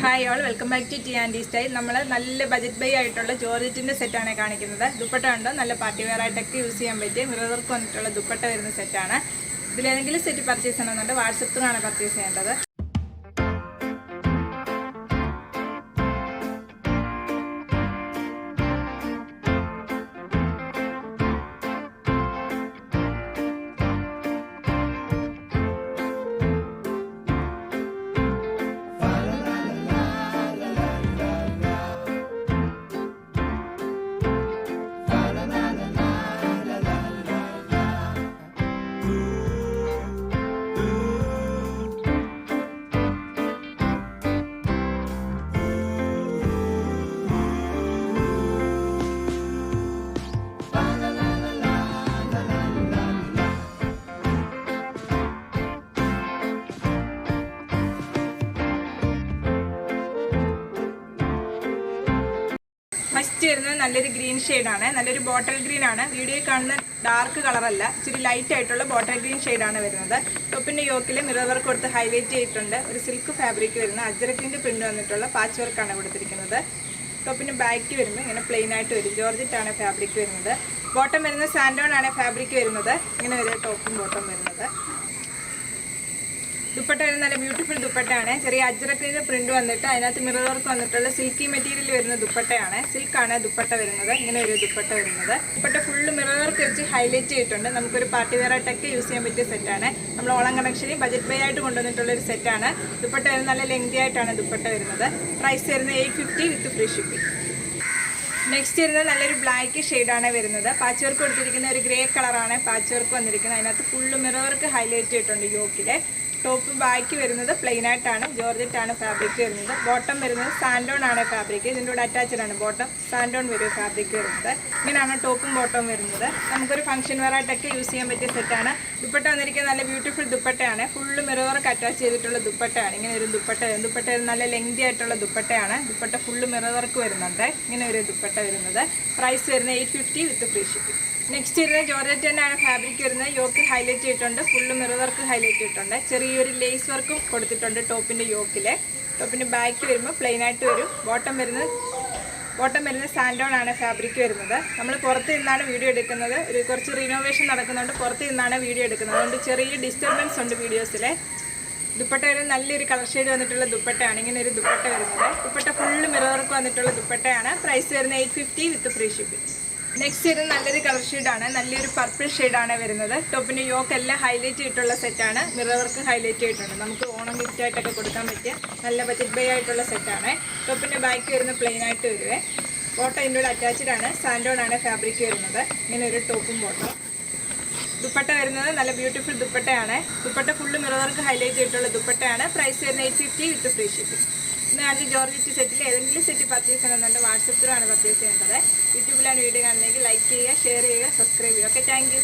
Hi all, welcome back to T Andy style. നമ്മൾ നല്ല budget by ആയിട്ടുള്ള ജോർജറ്റിൻ്റെ സെറ്റാണ് കാണിക്കുന്നത്. ദുപ്പട്ട ഉണ്ടോ നല്ല പാർട്ടി വെയർ ആയിട്ടൊക്കെ യൂസ് ചെയ്യാൻ പറ്റിയ മിറർ വർക്ക് വന്നിട്ടുള്ള ദുപ്പട്ട വരുന്ന സെറ്റാണ്. ഇതിലേതെങ്കിലും സെറ്റ് പർച്ചേസ് ചെയ്യണമെന്നുണ്ട് വാട്സപ്പ് ത്രൂ ആണ് പർച്ചേസ് ചെയ്യേണ്ടത്. ഫസ്റ്റ് വരുന്നത് നല്ലൊരു ഗ്രീൻ ഷെയ്ഡാണ്, നല്ലൊരു ബോട്ടൽ ഗ്രീൻ ആണ്. വീഡിയോയിൽ കാണുന്ന ഡാർക്ക് കളറല്ല, ഇച്ചിരി ലൈറ്റ് ആയിട്ടുള്ള ബോട്ടൽ ഗ്രീൻ ഷെയ്ഡാണ് വരുന്നത്. ടോപ്പിൻ്റെ യോക്കിൽ മിറർ വർക്ക് കൊടുത്ത് ഹൈലൈറ്റ് ചെയ്തിട്ടുണ്ട്. ഒരു സിൽക്ക് ഫാബ്രിക് വരുന്ന അജ്രക്കിൻ്റെ പ്രിന്റ് വന്നിട്ടുള്ള പാച്ച് വർക്കാണ് കൊടുത്തിരിക്കുന്നത്. ടോപ്പിൻ്റെ ബാക്ക് വരുമ്പോൾ ഇങ്ങനെ പ്ലെയിൻ ആയിട്ട് വരും. ജോർജറ്റാണ് ഫാബ്രിക് വരുന്നത്. ബോട്ടം വരുന്നത് സാൻഡോൺ ആണ് ഫാബ്രിക് വരുന്നത്. ഇങ്ങനെ വരും ടോപ്പും ബോട്ടം വരുന്നത്. ദുപ്പട്ട വരുന്ന നല്ല ബ്യൂട്ടിഫുൾ ദുപ്പട്ടയാണ്. ചെറിയ അജ്രക്കിൻ്റെ പ്രിന്റ് വന്നിട്ട് അതിനകത്ത് മിറർ വർക്ക് വന്നിട്ടുള്ള സിൽക്കി മെറ്റീരിയൽ വരുന്ന ദുപ്പട്ടയാണ്. സിൽക്കാണ് ദുപ്പട്ട വരുന്നത്. ഇങ്ങനെ ഒരു ദുപ്പട്ട വരുന്നത്. ദുപ്പട്ട ഫുള്ള് മിറർ വർക്ക് വെച്ച് ഹൈലൈറ്റ് ചെയ്തിട്ടുണ്ട്. നമുക്കൊരു പാർട്ടി വെയർ ആയിട്ടൊക്കെ യൂസ് ചെയ്യാൻ പറ്റിയ സെറ്റാണ്. നമ്മൾ ഓളം കണക്ഷനിൽ ബജറ്റ് ബൈ ആയിട്ട് കൊണ്ടുവന്നിട്ടുള്ള ഒരു സെറ്റാണ്. ദുപ്പട്ട വരുന്ന നല്ല ലെങ്തി ആയിട്ടാണ് ദുപ്പട്ട വരുന്നത്. പ്രൈസ് വരുന്നത് 850 വിത്ത് ഫ്രീ ഷിപ്പിംഗ്. നെക്സ്റ്റ് വരുന്നത് നല്ലൊരു ബ്ലാക്ക് ഷെയ്ഡാണ് വരുന്നത്. പാച്ച് വർക്ക് കൊടുത്തിരിക്കുന്ന ഒരു ഗ്രേ കളറാണ് പാച്ച് വർക്ക് വന്നിരിക്കുന്നത്. അതിനകത്ത് ഫുള്ള് മിറർ വർക്ക് ഹൈലൈറ്റ് ചെയ്തിട്ടുണ്ട് യോക്കിലെ. ടോപ്പ് ബാക്ക് വരുന്നത് പ്ലെയിൻ ആയിട്ടാണ്. ജോർജറ്റാണ് ഫാബ്രിക് വരുന്നത്. ബോട്ടം വരുന്നത് സാൻഡോൺ ആണ് ഫാബ്രിക്. ഇതിൻ്റെ കൂടെ അറ്റാച്ച്ഡ് ആണ് ബോട്ടം. സാൻഡോൺ വരും ഫാബ്രിക് വരുന്നത്. ഇങ്ങനെയാണ് ടോപ്പും ബോട്ടവും വരുന്നത്. നമുക്കൊരു ഫംഗ്ഷൻ വെയർ ആയിട്ടൊക്കെ യൂസ് ചെയ്യാൻ പറ്റിയ സെറ്റാണ്. ദുപ്പട്ട വന്നിരിക്കുന്നത് നല്ല ബ്യൂട്ടിഫുൾ ദുപ്പട്ടയാണ്. ഫുള്ള് മിറർ വർക്ക് അറ്റാച്ച് ചെയ്തിട്ടുള്ള ദുപ്പട്ടയാണ്. ഇങ്ങനെ ഒരു ദുപ്പട്ട നല്ല ലെങ്തി ആയിട്ടുള്ള ദുപ്പട്ടയാണ്. ദുപ്പട്ട ഫുള്ള് മിറർ വർക്ക് വരുന്നുണ്ട്. ഇങ്ങനെ ഒരു ദുപ്പട്ട വരുന്നത്. പ്രൈസ് വരുന്നത് 850 വിത്ത് ഫ്രീ ഷിപ്പിംഗ്. നെക്സ്റ്റ് വരുന്നത് ജോർജറ്റ് തന്നെയാണ് ഫാബ്രിക് വരുന്നത്. യോക്ക് ഹൈലൈറ്റ് ചെയ്തിട്ടുണ്ട്. ഫുള്ള് മിറർ വർക്ക് ഹൈലൈറ്റ് ചെയ്തിട്ടുണ്ട്. ചെറിയൊരു ലേസ് വർക്കും കൊടുത്തിട്ടുണ്ട് ടോപ്പിൻ്റെ യോക്കിലെ. ടോപ്പിൻ്റെ ബാക്ക് വരുമ്പോൾ പ്ലെയിൻ ആയിട്ട് വരും. ബോട്ടം വരുന്നത് സാൻഡോൺ ആണ് ഫാബ്രിക് വരുന്നത്. നമ്മൾ പുറത്ത് നിന്നാണ് വീഡിയോ എടുക്കുന്നത്. കുറച്ച് റിനോവേഷൻ നടക്കുന്നുണ്ട്. പുറത്ത് നിന്നാണ് വീഡിയോ എടുക്കുന്നത്. അതുകൊണ്ട് ചെറിയ ഡിസ്റ്റർബൻസ് ഉണ്ട് വീഡിയോസിൽ. ദുപ്പട്ട വരുന്നത് നല്ലൊരു കളർ ഷെയ്ഡ് വന്നിട്ടുള്ള ദുപ്പട്ടയാണ്. ഇങ്ങനെ ഒരു ദുപ്പട്ട വരുന്നത്. ദുപ്പട്ട ഫുള്ള് മിറർ വർക്ക് വന്നിട്ടുള്ള ദുപ്പട്ടയാണ്. പ്രൈസ് വരുന്നത് 850 വിത്ത് ഫ്രീ ഷിപ്പിംഗ്. നെക്സ്റ്റ് വരുന്നത് നല്ലൊരു കളർ ഷെയ്ഡാണ്. നല്ലൊരു പർപ്പിൾ ഷെയ്ഡാണ് വരുന്നത്. ടോപ്പിൻ്റെ യോക്ക് എല്ലാം ഹൈലൈറ്റ് ചെയ്തിട്ടുള്ള സെറ്റാണ്. മിറർ വർക്ക് ഹൈലൈറ്റ് ചെയ്തിട്ടുണ്ട്. നമുക്ക് ഓണം ഗിഫ്റ്റ് ആയിട്ടൊക്കെ കൊടുക്കാൻ പറ്റിയ നല്ല ബജറ്റ് ബൈ ആയിട്ടുള്ള സെറ്റാണ്. ടോപ്പിൻ്റെ ബാക്ക് വരുന്ന പ്ലെയിൻ ആയിട്ട് വരുവേ. ബോട്ടം ഇതിൻ്റെ കൂടെ അറ്റാച്ച്ഡ് ആണ്. സാൻഡോൺ ആണ് ഫാബ്രിക് വരുന്നത്. ഇങ്ങനെ ഒരു ടോപ്പും ബോട്ടം. ദുപ്പട്ട വരുന്നത് നല്ല ബ്യൂട്ടിഫുൾ ദുപ്പട്ടയാണ്. Dupatta full mirror work highlight ചെയ്തിട്ടുള്ള ദുപ്പട്ടയാണ്. പ്രൈസ് വരുന്നത് 850 വിത്ത് ഫ്രീ ഷിപ്പിംഗ്. ഇന്ന് ആദ്യം ജോർജറ്റ് സെറ്റിൽ ഏതെങ്കിലും സെറ്റ് പർച്ചേസ് ചെയ്യണമെന്നുണ്ട് വാട്സപ്പ് ത്രൂ ആണ് പർച്ചേസ് ചെയ്യേണ്ടത്. യൂട്യൂബിലാണ് വീഡിയോ കാണുന്നതെങ്കിൽ ലൈക്ക് ചെയ്യുക, ഷെയർ ചെയ്യുക, സബ്സ്ക്രൈബ് ചെയ്യുക. Okay, thank you.